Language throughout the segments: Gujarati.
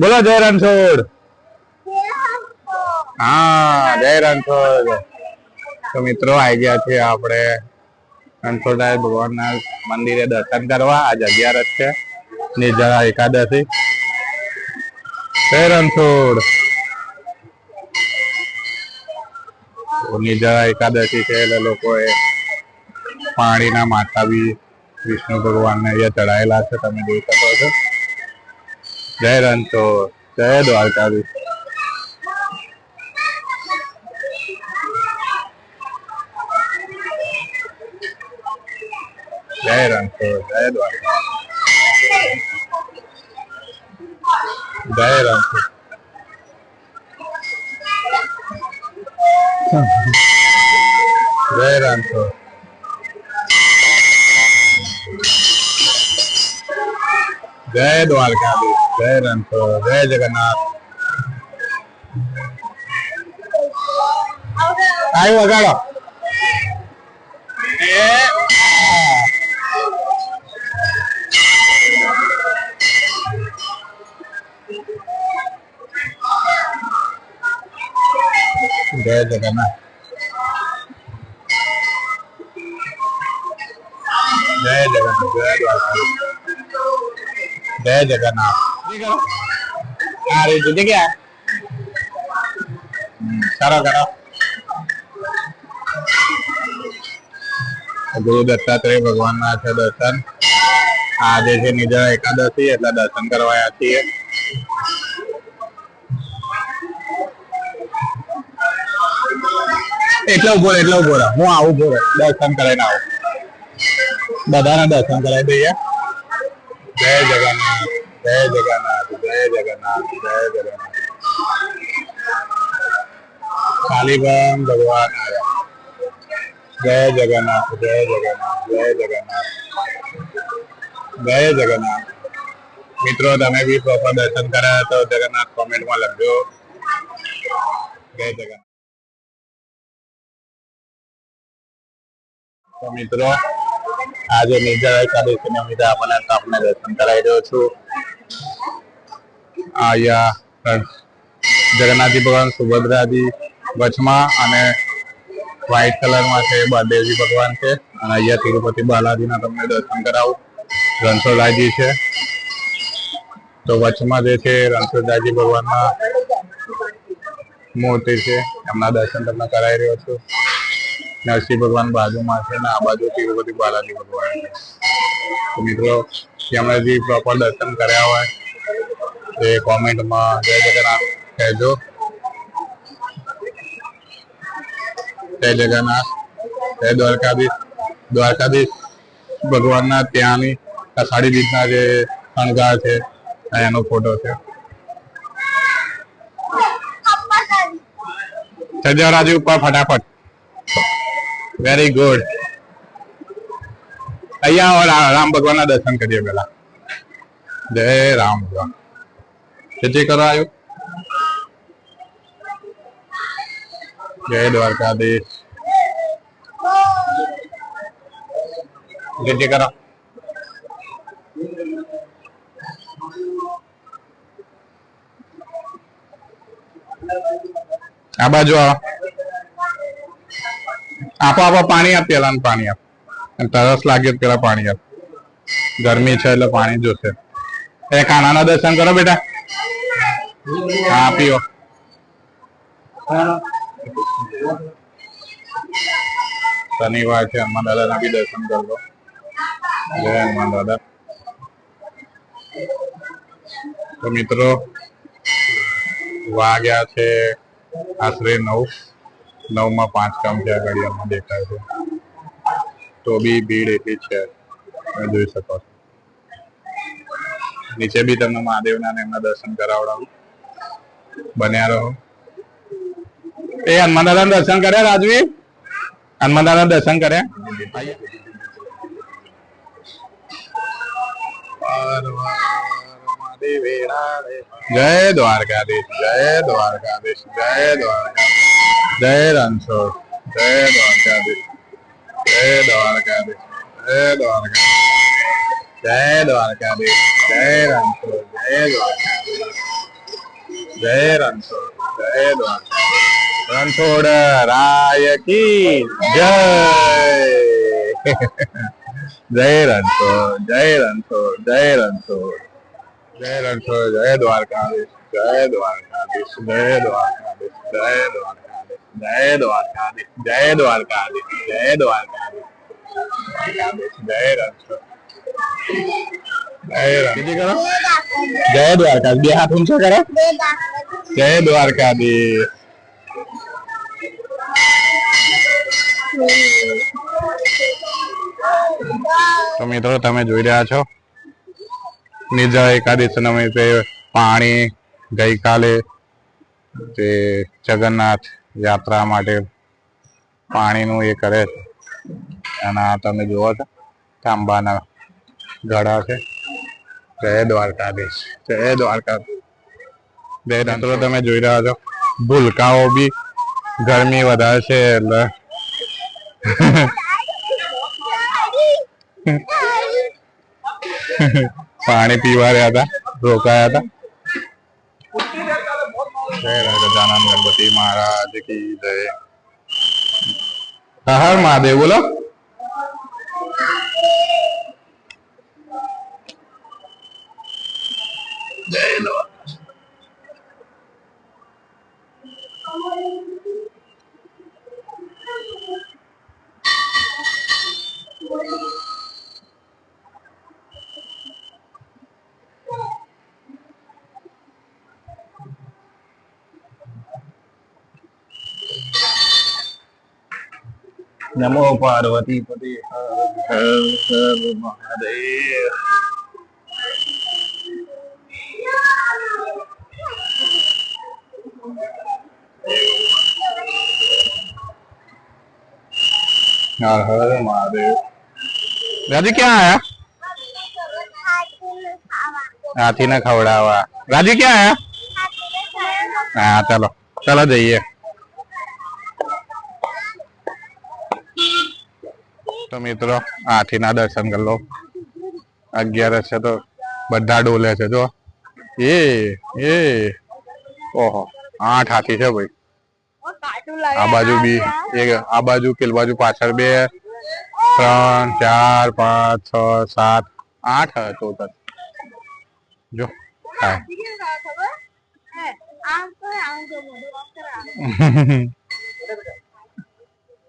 બોલો જય રણછોડ. હા જય રણછોડ. તો મિત્રો આવી ગયા છે આપણે રણછોડરાય ભગવાનના મંદિરે દર્શન કરવા. આજ 11 છે, નિર્જળા એકાદશી. જય રણછોડ. નિર્જળા એકાદશી છે એટલે લોકોએ પાણીના માથા બી વિષ્ણુ ભગવાનને અહીંયા ચડાયેલા છે, તમે જોઈ શકો છો. જય રણછોડ, જય દ્વારકાધીશ. જય રણછોડ, જય દ્વારકા, જય રણછોડ. જય રણછોડ, જય દ્વારકાધીશ, જય રણછોડ, જય જગન્નાથ. આવ્યો વગાડો. જય જગન્નાથ, જય જગન્નાથ, જય દ્વારકાધીશ, જય જગન્નાથ. આ રીતે જગ્યા કરો કરો. ગુરુ દત્તાત્રેય ભગવાનના છે દર્શન. આજે છે નિર્જળા એકાદશી એટલે દર્શન કરવા આવ્યા છીએ. એટલે ઉભો રહે, હું આવું ઉભો રહે, દર્શન કરાવીને આવું. બધાને દર્શન કરાવી દઈએ. જય જગન્નાથ, જય જગન્નાથ, જય જગન્નાથ, જય જગન્નાથ. શાલિગ્રામ ભગવાન આવ્યા. જય જગન્નાથ, જય જગન્નાથ, જય જગન્નાથ, જય જગન્નાથ. મિત્રો તમે બી પ્રોપર દર્શન કર્યા તો જગન્નાથ કોમેન્ટમાં લખજો. જય જગન્નાથ. તો મિત્રો આજે નિર્જળા એકાદશી નિમિત્તે આપણે દર્શન કરાવી રહ્યો છું. અહીંયા જગન્નાથજી ભગવાન, સુભદ્રાજી વચમાં અને વ્હાઈટ કલરમાં છે બળદેવજી ભગવાન છે. અને અહીંયા તિરુપતિ બાલાજીના તમને દર્શન કરાવું. રણછોડરાયજી છે તો વચમાં જે છે રણછોડરાયજી ભગવાનના મૂર્તિ છે, એમના દર્શન તમને કરાવી રહ્યો છું. નરસિંહ ભગવાન બાજુમાં છે ને આ બાજુ તિરુપતિ બાલાજી ભગવાન છે. તો મિત્રો જેમણે જે પ્રોપર દર્શન કર્યા હોય એ કોમેન્ટમાં જય જગન્નાથ કહેજો. જય જગન્નાથ, જય દ્વારકાધીશ. દ્વારકાધીશ ભગવાનના ત્યાંની અષાઢી બીજના જે શણગાર છે એનો ફોટો છે. સજ્જવરાજી ઉપર ફટાફટ. Very good. અહીંયા રામ ભગવાન ના દર્શન કરીએ પેલા. જય રામ ભગવાન. જે કરો આવ્યું. જય દ્વારકાધીશ. જે કરો. આ બાજુ આપો આપો પાણી આપ. પેલા પાણી આપ. તરસ લાગે પેલા પાણી આપ. ગરમી છે એટલે પાણી જોશે. એ કાનાના દર્શન કરો બેટા. હા પીઓ. શનિવાર છે, હનુમાન દાદાના બી દર્શન કરજો. જય હનુમાન દાદા. તો મિત્રો વાગ્યા છે આશરે 9:05 કામ છે. આ ઘડિયાળમાં દેખાય છે તો બી ભીડ એટલી છે, તમે જોઈ શકો છો. નીચે બી તમને મહાદેવના એમના દર્શન કરાવડાવું. બન્યા રહો. એ હનુમાન દાદાના દર્શન કર્યા રાજવી? હનુમાન દાદાના દર્શન કર્યા? જય દ્વારકાધીશ, જય દ્વારકાધીશ, જય દ્વારકાધીશ, જય રણછોડ, જય દ્વારકાધીશ, જય દ્વારકાધીશ, જય દ્વારકાધીશ, જય દ્વારકાધીશ, જય રણછોડ, જય દ્વારકાધીશ. જય રણછોડ, જય દ્વારકા, રણછોડ રાય કી જય. જય રણછોડ, જય રણછોડ, જય રણછોડ, જય રણછોડ, જય દ્વારકાધીશ, જય દ્વારકાધીશ, જય દ્વારકાધીશ, જય દ્વારકાધીશ, જય દ્વારકાધીશ, જય દ્વારકાધીશ, જય દ્વારકાધીશ, જય રણછોડ, જય દ્વારકાધીશ. બે હાથ ઊંચા કરો. જય દ્વારકાધીશ. તો મિત્રો તમે જોઈ રહ્યા છો નિર્જળા એકાદશી નિમિત્તે પાણી ગઈકાલે તે જગન્નાથ યાત્રા માટે પાણીનું એ કરે છે અને તમે જુઓ છો તાંબાના ઘડા છે. જય દ્વારકાધીશ, જય દ્વારકાધીશ. બે મિત્રો તમે જોઈ રહ્યા છો ભૂલકાઓ બી ગરમી વધારે છે એટલે પાણી પીવા રહ્યા હતા, રોકાયા હતા. જય ગજાનન ગણપતિ મહારાજ કી જય. હર મહાદેવ બોલો. જય નમો પાર્વતી પતિ હર હર મહાદેવ. हर हर महादेव. राजू क्या आया? हाथी ने खवड़ावा. राजू क्या आया? हाँ चलो चलो जाइए. तो मित्रों हाथी ना दर्शन कर लो. 11 છે તો બધા ડોલે છે જો. એ ઓહો 8 હાથી છે ભાઈ. આ બાજુ બી એક, આ બાજુ પેલ બાજુ પાછળ 2 3 4 5 6 7 8 ટોટલ જો.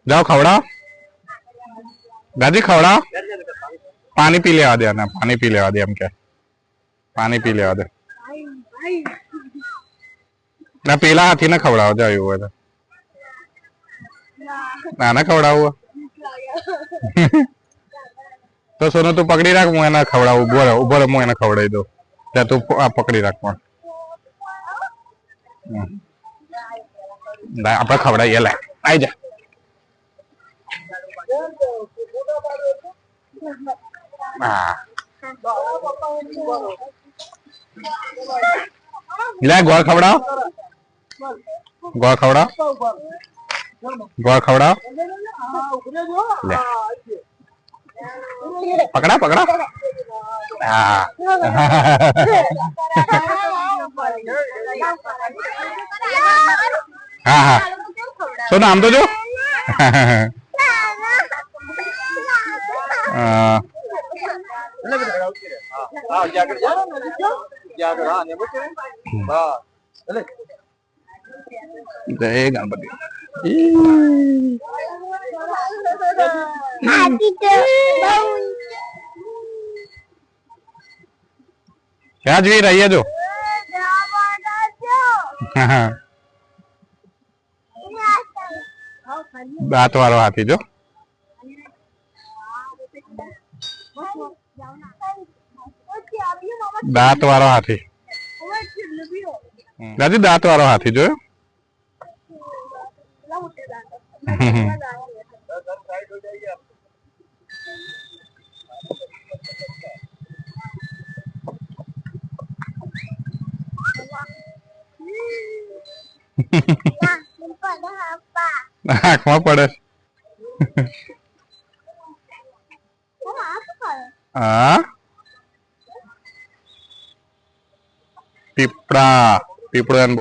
जाओ खवड़ाओ दादी, खवड़ाओ. पानी पी लेवा दे ना, पानी पी लेवा दे. हम क्या पानी पी लेवा दे ना. पेला हाथी ने खवड़ाओ जाओ हुआ था ना ना खवड़ाओ. तो सोनू तू पकड़ी राख, मुझे ना खवड़ाओ. उभो मुझे ना खवड़ाई दो. त्या तू पकड़ी राख. आप खवड़ाइए ला आई जा. ले गोर खवड़ाओ, गोर खवड़ाओ, गोर खवड़ाओ. ले पकड़ा पकड़ा. हाँ हाँ हाँ सुनो हम तो जो जय गणपति. क्या जी रही है जो दांत वालो हाथी जो. दांत वालो हाथी दादी, दांत वालो हाथी जो. आँख में पड़े. हाँ पीपड़ा पीपड़ा